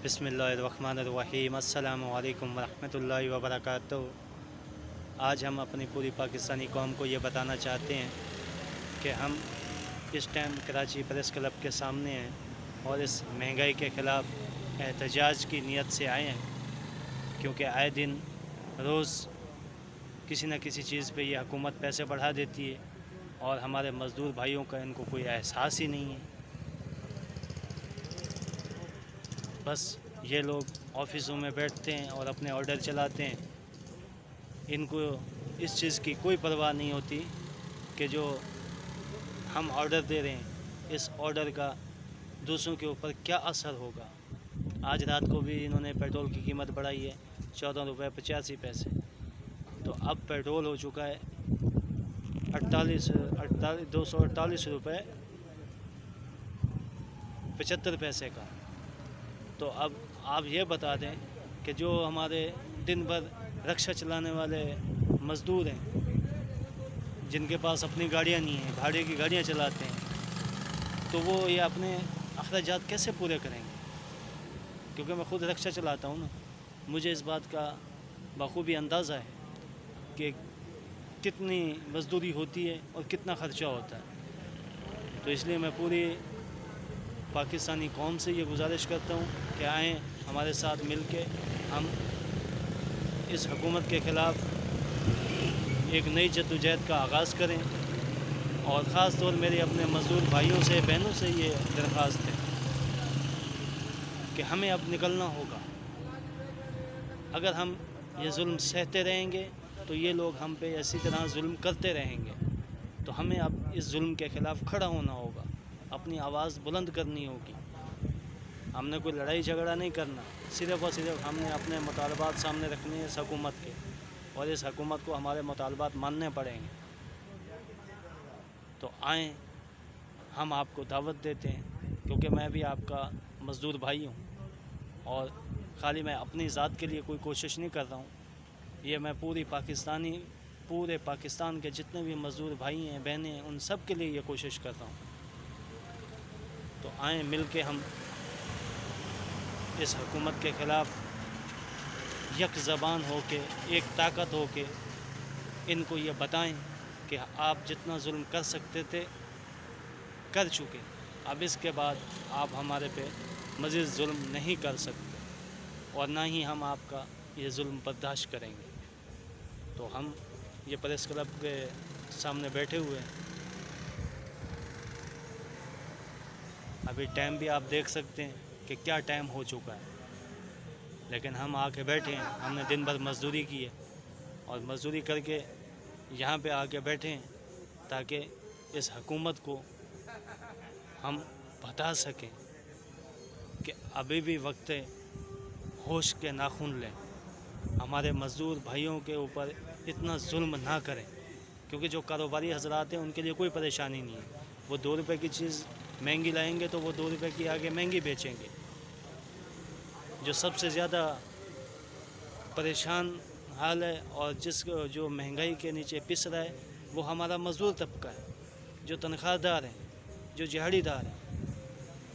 بسم اللہ الرحمن الرحیم۔ السلام علیکم ورحمۃ اللہ وبرکاتہ۔ آج ہم اپنی پوری پاکستانی قوم کو یہ بتانا چاہتے ہیں کہ ہم اس ٹائم کراچی پریس کلب کے سامنے ہیں اور اس مہنگائی کے خلاف احتجاج کی نیت سے آئے ہیں، کیونکہ آئے دن روز کسی نہ کسی چیز پہ یہ حکومت پیسے بڑھا دیتی ہے اور ہمارے مزدور بھائیوں کا ان کو کوئی احساس ہی نہیں ہے۔ بس یہ لوگ آفسوں میں بیٹھتے ہیں اور اپنے آرڈر چلاتے ہیں، ان کو اس چیز کی کوئی پرواہ نہیں ہوتی کہ جو ہم آرڈر دے رہے ہیں اس آرڈر کا دوسروں کے اوپر کیا اثر ہوگا۔ آج رات کو بھی انہوں نے پیٹرول کی قیمت بڑھائی ہے 14 روپے 85 پیسے، تو اب پیٹرول ہو چکا ہے 248 روپے 75 پیسے کا۔ تو اب آپ یہ بتا دیں کہ جو ہمارے دن بھر رکشہ چلانے والے مزدور ہیں، جن کے پاس اپنی گاڑیاں نہیں ہیں، بھاڑے کی گاڑیاں چلاتے ہیں، تو وہ یہ اپنے اخراجات کیسے پورے کریں گے؟ کیونکہ میں خود رکشہ چلاتا ہوں نا، مجھے اس بات کا بخوبی اندازہ ہے کہ کتنی مزدوری ہوتی ہے اور کتنا خرچہ ہوتا ہے۔ تو اس لیے میں پوری پاکستانی قوم سے یہ گزارش کرتا ہوں کہ آئیں ہمارے ساتھ مل کے ہم اس حکومت کے خلاف ایک نئی جدوجہد کا آغاز کریں، اور خاص طور میرے اپنے مزدور بھائیوں سے بہنوں سے یہ درخواست ہے کہ ہمیں اب نکلنا ہوگا۔ اگر ہم یہ ظلم سہتے رہیں گے تو یہ لوگ ہم پہ اسی طرح ظلم کرتے رہیں گے، تو ہمیں اب اس ظلم کے خلاف کھڑا ہونا ہوگا، اپنی آواز بلند کرنی ہوگی۔ ہم نے کوئی لڑائی جھگڑا نہیں کرنا، صرف اور صرف ہم نے اپنے مطالبات سامنے رکھنے ہیں اس حکومت کے، اور اس حکومت کو ہمارے مطالبات ماننے پڑیں گے۔ تو آئیں، ہم آپ کو دعوت دیتے ہیں، کیونکہ میں بھی آپ کا مزدور بھائی ہوں، اور خالی میں اپنی ذات کے لیے کوئی کوشش نہیں کر رہا ہوں، یہ میں پورے پاکستان کے جتنے بھی مزدور بھائی ہیں بہنیں ہیں ان سب کے لیے یہ کوشش کر رہا ہوں۔ تو آئیں مل کے ہم اس حکومت کے خلاف یک زبان ہو کے، ایک طاقت ہو کے ان کو یہ بتائیں کہ آپ جتنا ظلم کر سکتے تھے کر چکے، اب اس کے بعد آپ ہمارے پہ مزید ظلم نہیں کر سکتے، اور نہ ہی ہم آپ کا یہ ظلم برداشت کریں گے۔ تو ہم یہ پریس کلب کے سامنے بیٹھے ہوئے ہیں، ابھی ٹائم بھی آپ دیکھ سکتے ہیں کہ کیا ٹائم ہو چکا ہے، لیکن ہم آ کے بیٹھے ہیں۔ ہم نے دن بھر مزدوری کی ہے اور مزدوری کر کے یہاں پہ آ کے بیٹھے ہیں تاکہ اس حکومت کو ہم بتا سکیں کہ ابھی بھی وقت ہے، ہوش کے ناخن لیں، ہمارے مزدور بھائیوں کے اوپر اتنا ظلم نہ کریں، کیونکہ جو کاروباری حضرات ہیں ان کے لیے کوئی پریشانی نہیں ہے، وہ 2 روپے کی چیز مہنگی لائیں گے تو وہ 2 روپے کی آگے مہنگی بیچیں گے۔ جو سب سے زیادہ پریشان حال ہے اور جو مہنگائی کے نیچے پس رہا ہے وہ ہمارا مزدور طبقہ ہے، جو تنخواہ دار ہیں، جو دہاڑی دار ہیں،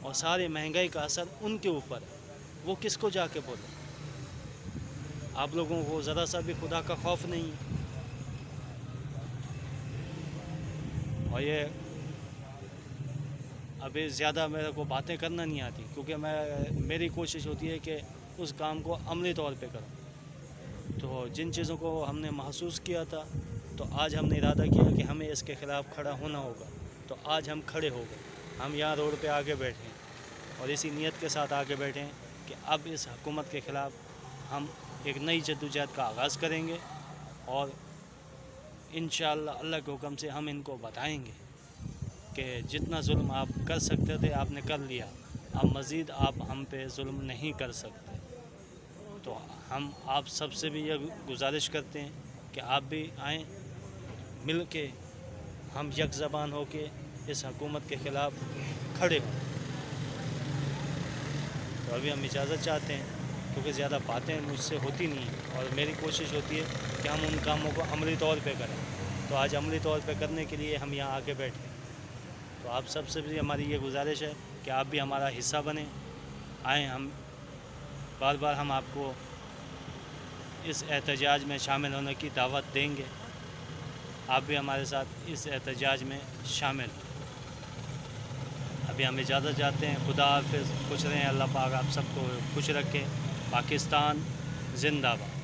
اور سارے مہنگائی کا اثر ان کے اوپر ہے۔ وہ کس کو جا کے بولے؟ آپ لوگوں کو ذرا سا بھی خدا کا خوف نہیں ہے، اور یہ ابھی زیادہ میرے کو باتیں کرنا نہیں آتی، کیونکہ میری کوشش ہوتی ہے کہ اس کام کو عملی طور پہ کروں۔ تو جن چیزوں کو ہم نے محسوس کیا تھا، تو آج ہم نے ارادہ کیا کہ ہمیں اس کے خلاف کھڑا ہونا ہوگا، تو آج ہم کھڑے ہو گئے۔ ہم یہاں روڈ پہ آگے بیٹھے ہیں اور اسی نیت کے ساتھ آگے بیٹھے ہیں کہ اب اس حکومت کے خلاف ہم ایک نئی جدوجہد کا آغاز کریں گے، اور انشاءاللہ اللہ کے حکم سے ہم ان کو بتائیں گے کہ جتنا ظلم آپ کر سکتے تھے آپ نے کر لیا، اب مزید آپ ہم پہ ظلم نہیں کر سکتے۔ تو ہم آپ سب سے بھی یہ گزارش کرتے ہیں کہ آپ بھی آئیں، مل کے ہم یک زبان ہو کے اس حکومت کے خلاف کھڑے ہوں۔ تو ابھی ہم اجازت چاہتے ہیں، کیونکہ زیادہ باتیں مجھ سے ہوتی نہیں ہیں، اور میری کوشش ہوتی ہے کہ ہم ان کاموں کو عملی طور پہ کریں۔ تو آج عملی طور پہ کرنے کے لیے ہم یہاں آ کے بیٹھے ہیں۔ تو آپ سب سے بھی ہماری یہ گزارش ہے کہ آپ بھی ہمارا حصہ بنیں، آئیں ہم بار بار ہم آپ کو اس احتجاج میں شامل ہونے کی دعوت دیں گے. آپ بھی ہمارے ساتھ اس احتجاج میں شامل ہوں. ابھی ہم اجازت چاہتے ہیں. خدا حافظ. خوش رہیں. اللہ پاک آپ سب کو خوش رکھے. پاکستان زندہ باد.